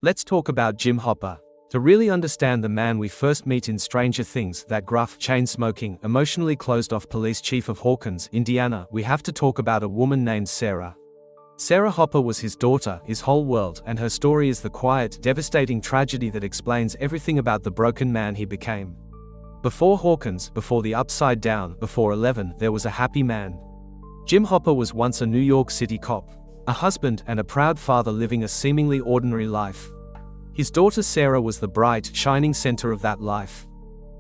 Let's talk about Jim Hopper. To really understand the man we first meet in Stranger Things, that gruff, chain-smoking, emotionally closed-off police chief of Hawkins, Indiana, we have to talk about a woman named Sarah. Sarah Hopper was his daughter, his whole world, and her story is the quiet, devastating tragedy that explains everything about the broken man he became. Before Hawkins, before the Upside Down, before 11, there was a happy man. Jim Hopper was once a New York City cop, a husband and a proud father living a seemingly ordinary life. His daughter Sarah was the bright, shining center of that life.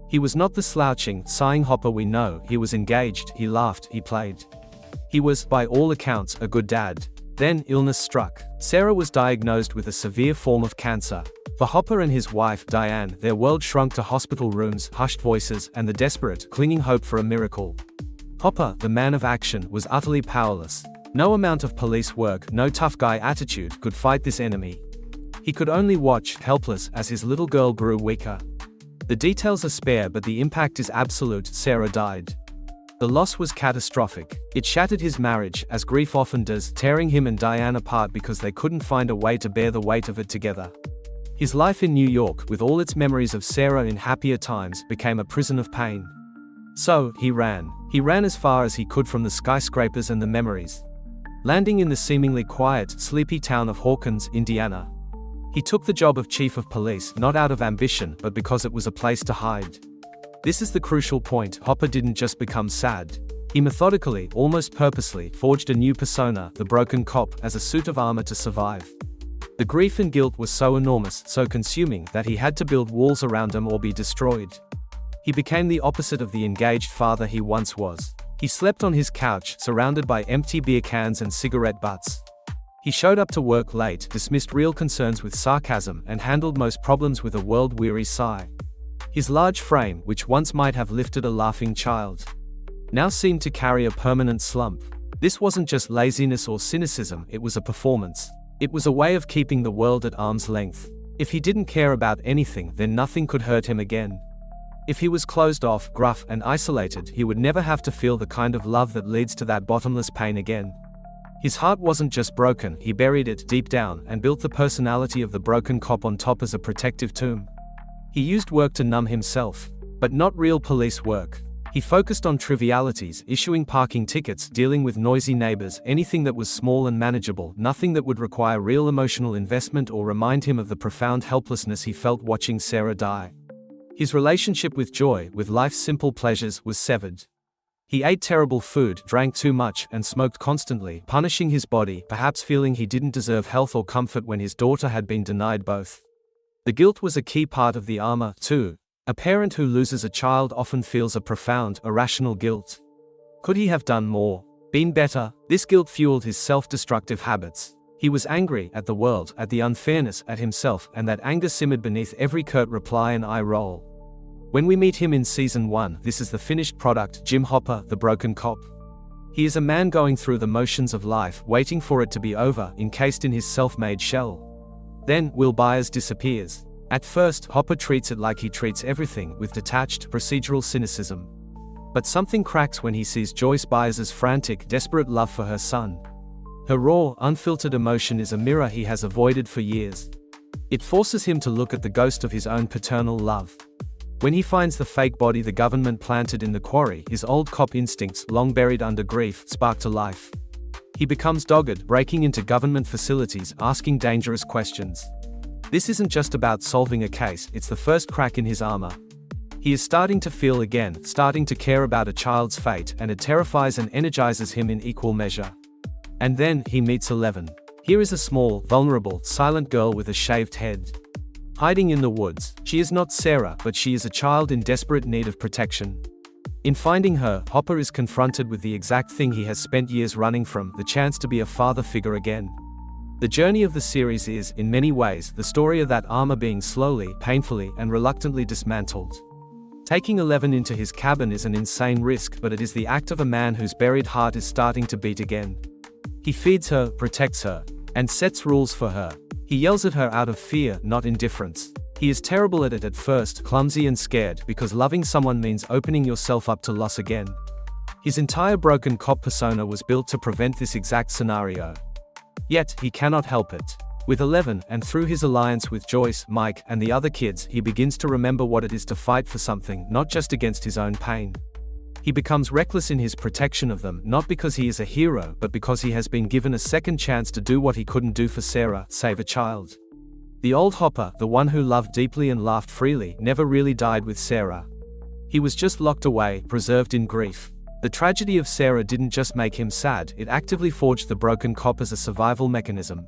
He was not the slouching, sighing Hopper we know. He was engaged, he laughed, he played. He was, by all accounts, a good dad. Then, illness struck. Sarah was diagnosed with a severe form of cancer. For Hopper and his wife, Diane, their world shrunk to hospital rooms, hushed voices, and the desperate, clinging hope for a miracle. Hopper, the man of action, was utterly powerless. No amount of police work, no tough guy attitude could fight this enemy. He could only watch, helpless, as his little girl grew weaker. The details are spare, but the impact is absolute. Sarah died. The loss was catastrophic. It shattered his marriage, as grief often does, tearing him and Diane apart because they couldn't find a way to bear the weight of it together. His life in New York, with all its memories of Sarah in happier times, became a prison of pain. So, he ran. He ran as far as he could from the skyscrapers and the memories. Landing in the seemingly quiet, sleepy town of Hawkins, Indiana. He took the job of chief of police, not out of ambition, but because it was a place to hide. This is the crucial point. Hopper didn't just become sad. He methodically, almost purposely, forged a new persona, the broken cop, as a suit of armor to survive. The grief and guilt was so enormous, so consuming, that he had to build walls around them or be destroyed. He became the opposite of the engaged father he once was. He slept on his couch, surrounded by empty beer cans and cigarette butts. He showed up to work late, dismissed real concerns with sarcasm, and handled most problems with a world-weary sigh. His large frame, which once might have lifted a laughing child, now seemed to carry a permanent slump. This wasn't just laziness or cynicism, it was a performance. It was a way of keeping the world at arm's length. If he didn't care about anything, then nothing could hurt him again. If he was closed off, gruff, and isolated, he would never have to feel the kind of love that leads to that bottomless pain again. His heart wasn't just broken, he buried it deep down and built the personality of the broken cop on top as a protective tomb. He used work to numb himself, but not real police work. He focused on trivialities, issuing parking tickets, dealing with noisy neighbors, anything that was small and manageable, nothing that would require real emotional investment or remind him of the profound helplessness he felt watching Sarah die. His relationship with joy, with life's simple pleasures, was severed. He ate terrible food, drank too much, and smoked constantly, punishing his body, perhaps feeling he didn't deserve health or comfort when his daughter had been denied both. The guilt was a key part of the armor, too. A parent who loses a child often feels a profound, irrational guilt. Could he have done more? Been better? This guilt fueled his self-destructive habits. He was angry at the world, at the unfairness, at himself, and that anger simmered beneath every curt reply and eye roll. When we meet him in Season 1, this is the finished product, Jim Hopper, the broken cop. He is a man going through the motions of life, waiting for it to be over, encased in his self-made shell. Then, Will Byers disappears. At first, Hopper treats it like he treats everything, with detached, procedural cynicism. But something cracks when he sees Joyce Byers's frantic, desperate love for her son. Her raw, unfiltered emotion is a mirror he has avoided for years. It forces him to look at the ghost of his own paternal love. When he finds the fake body the government planted in the quarry, his old cop instincts, long buried under grief, spark to life. He becomes dogged, breaking into government facilities, asking dangerous questions. This isn't just about solving a case, it's the first crack in his armor. He is starting to feel again, starting to care about a child's fate, and it terrifies and energizes him in equal measure. And then, he meets 11. Here is a small, vulnerable, silent girl with a shaved head. Hiding in the woods. She is not Sarah, but she is a child in desperate need of protection. In finding her, Hopper is confronted with the exact thing he has spent years running from, the chance to be a father figure again. The journey of the series is, in many ways, the story of that armor being slowly, painfully, and reluctantly dismantled. Taking 11 into his cabin is an insane risk, but it is the act of a man whose buried heart is starting to beat again. He feeds her, protects her, and sets rules for her. He yells at her out of fear, not indifference. He is terrible at it at first, clumsy and scared, because loving someone means opening yourself up to loss again. His entire broken cop persona was built to prevent this exact scenario. Yet, he cannot help it. With 11, and through his alliance with Joyce, Mike, and the other kids, he begins to remember what it is to fight for something, not just against his own pain. He becomes reckless in his protection of them, not because he is a hero, but because he has been given a second chance to do what he couldn't do for Sarah, save a child. The old Hopper, the one who loved deeply and laughed freely, never really died with Sarah. He was just locked away, preserved in grief. The tragedy of Sarah didn't just make him sad, it actively forged the broken cop as a survival mechanism.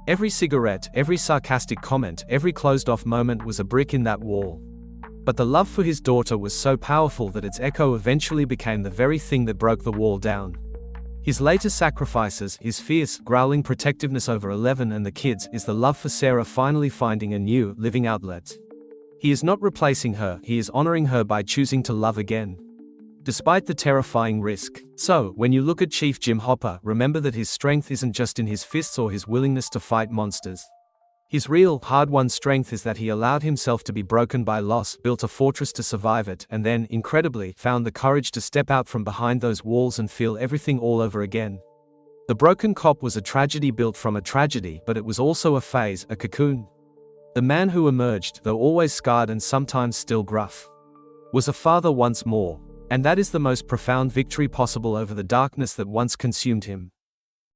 Every cigarette, every sarcastic comment, every closed-off moment was a brick in that wall. But the love for his daughter was so powerful that its echo eventually became the very thing that broke the wall down. His later sacrifices, his fierce, growling protectiveness over 11 and the kids, is the love for Sarah finally finding a new, living outlet. He is not replacing her, he is honoring her by choosing to love again, despite the terrifying risk. So, when you look at Chief Jim Hopper, remember that his strength isn't just in his fists or his willingness to fight monsters. His real, hard-won strength is that he allowed himself to be broken by loss, built a fortress to survive it, and then, incredibly, found the courage to step out from behind those walls and feel everything all over again. The Broken Cop was a tragedy built from a tragedy, but it was also a phase, a cocoon. The man who emerged, though always scarred and sometimes still gruff, was a father once more. And that is the most profound victory possible over the darkness that once consumed him.